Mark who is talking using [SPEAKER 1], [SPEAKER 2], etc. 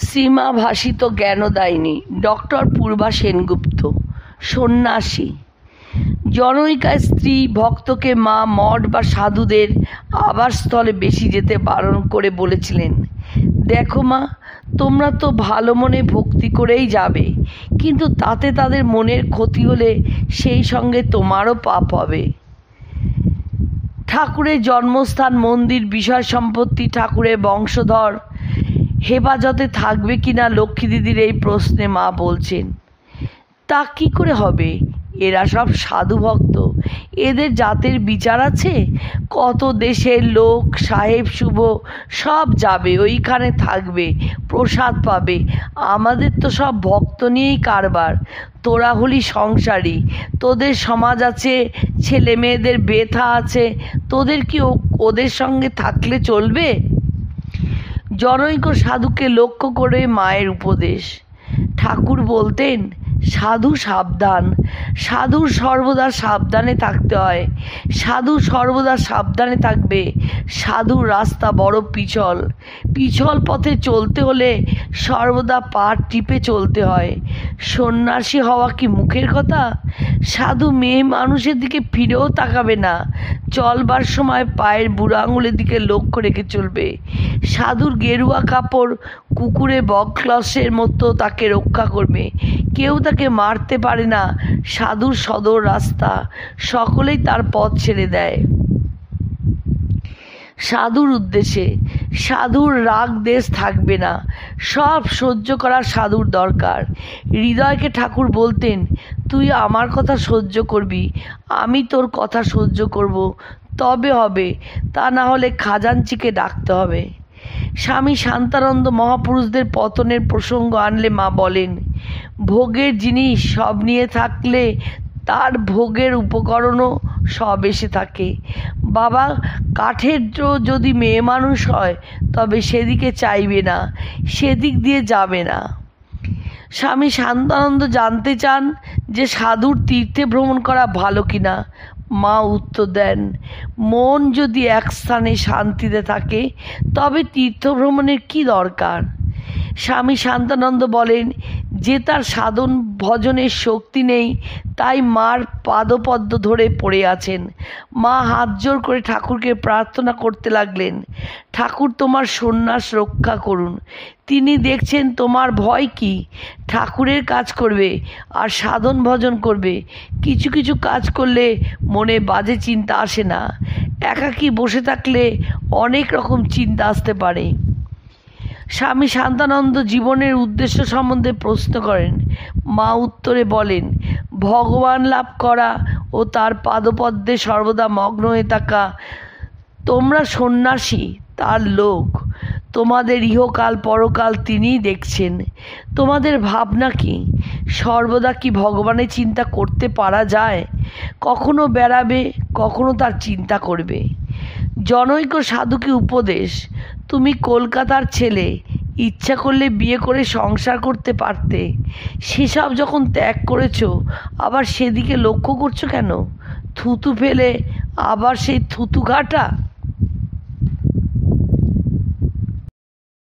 [SPEAKER 1] Srima ভাসিত Gyandayini doctor পূর্বা সেনগুপ্ত। সন্ন্যাসী। জনৈকা স্ত্রী ভক্তকে মা মঠ বা সাধুদের আবাসস্থলে বেশি যেতে বারণ করে বলেছিলেন, দেখো মা, তোমরা তো ভালো মনে ভক্তি করেই যাবে, কিন্তু তাতে তাদের মনের ক্ষতি হলে সেই সঙ্গে তোমারও পাপ হবে। ঠাকুরের জন্মস্থান, মন্দির, বিষয় সম্পত্তি, ঠাকুরের বংশধর হেফাজতে থাকবে কিনা লক্ষ্মী দিদির এই প্রশ্নে মা বলছেন, তা কি করে হবে? এরা সব সাধু ভক্ত, এদের জাতের বিচার আছে? কত দেশের লোক, সাহেব শুভ সব যাবে, ওইখানে থাকবে, প্রসাদ পাবে। আমাদের তো সব ভক্ত নিয়েই কারবার। তোরা হলি সংসারী, তোদের সমাজ আছে, ছেলে মেয়েদের বেথা আছে, তোদের কি ওদের সঙ্গে থাকলে চলবে? জনৈক সাধুকে লক্ষ্য করে মায়ের উপদেশ। ঠাকুর বলতেন, সাধু সাবধান, সাধুর সর্বদা সাবধানে থাকতে হয়। সাধু সর্বদা সাবধানে থাকবে। সাধুর রাস্তা বড় পিছল, পিছল পথে চলতে হলে সর্বদা পা টিপে চলতে হয়। সন্ন্যাসী হওয়া কি মুখের কথা? সাধু মেয়ে মানুষের দিকে ফিরেও তাকাবে না, চলবার সময় পায়ের বুড়ো আঙুলের দিকে লক্ষ্য রেখে চলবে। সাধুর গেরুয়া কাপড় কুকুরে বকলসের মতো তাকে রক্ষা করবে, কেউ তাকে মারতে পারে না। সাধুর সদর রাস্তা, সকলেই তার পথ ছেড়ে দেয় সাধুর উদ্দেশ্যে। সাধুর রাগ দেশ থাকবে না, সব সহ্য করা সাধুর দরকার। হৃদয়কে ঠাকুর বলতেন, তুই আমার কথা সহ্য করবি, আমি তোর কথা সহ্য করব, তবে হবে, তা না হলে খাজাঞ্চিকে ডাকতে হবে। স্বামী শান্তানন্দ মহাপুরুষদের পতনের প্রসঙ্গ আনলে মা বলেন, ভোগের জিনিস সব নিয়ে থাকলে তার ভোগের উপকরণও সব এসে থাকে। বাবা, কাঠের যদি মেয়ে মানুষ হয় তবে সেদিকে চাইবে না, সেদিক দিয়ে যাবে না। স্বামী শান্তানন্দ জানতে চান যে সাধুর তীর্থে ভ্রমণ করা ভালো কিনা। মা উত্তর দেন, মন যদি এক স্থানে শান্তিতে থাকে তবে তীর্থ ভ্রমণের কি দরকার? স্বামী শান্তানন্দ বলেন, যে তার সাধন ভজনের শক্তি নেই, তাই মার পাদপদ্ম ধরে পড়ে আছেন। মা হাত জোর করে ঠাকুরকে প্রার্থনা করতে লাগলেন, ঠাকুর তোমার সন্ন্যাস রক্ষা করুন। তিনি দেখছেন তোমার ভয় কি, ঠাকুরের কাজ করবে আর সাধন ভজন করবে। কিছু কিছু কাজ করলে মনে বাজে চিন্তা আসে না, একাকী বসে থাকলে অনেক রকম চিন্তা আসতে পারে। স্বামী শান্তানন্দ জীবনের উদ্দেশ্য সম্বন্ধে প্রশ্ন করেন। মা উত্তরে বলেন, ভগবান লাভ করা ও তার পাদপদ্মে সর্বদা মগ্ন হয়ে থাকা। তোমরা সন্ন্যাসী, তার লোক, তোমাদের ইহকাল পরকাল তিনিই দেখছেন। তোমাদের ভাবনা কি? সর্বদা কি ভগবানের চিন্তা করতে পারা যায়? কখনো বেড়াবে, কখনো তার চিন্তা করবে। জনৈক সাধুকে উপদেশ, তুমি কলকাতার ছেলে, ইচ্ছা করলে বিয়ে করে সংসার করতে পারতে। সেসব যখন ত্যাগ করেছো, আবার সেদিকে লক্ষ্য করছো কেন? থুতু ফেলে আবার সেই থুতু ঘাটা।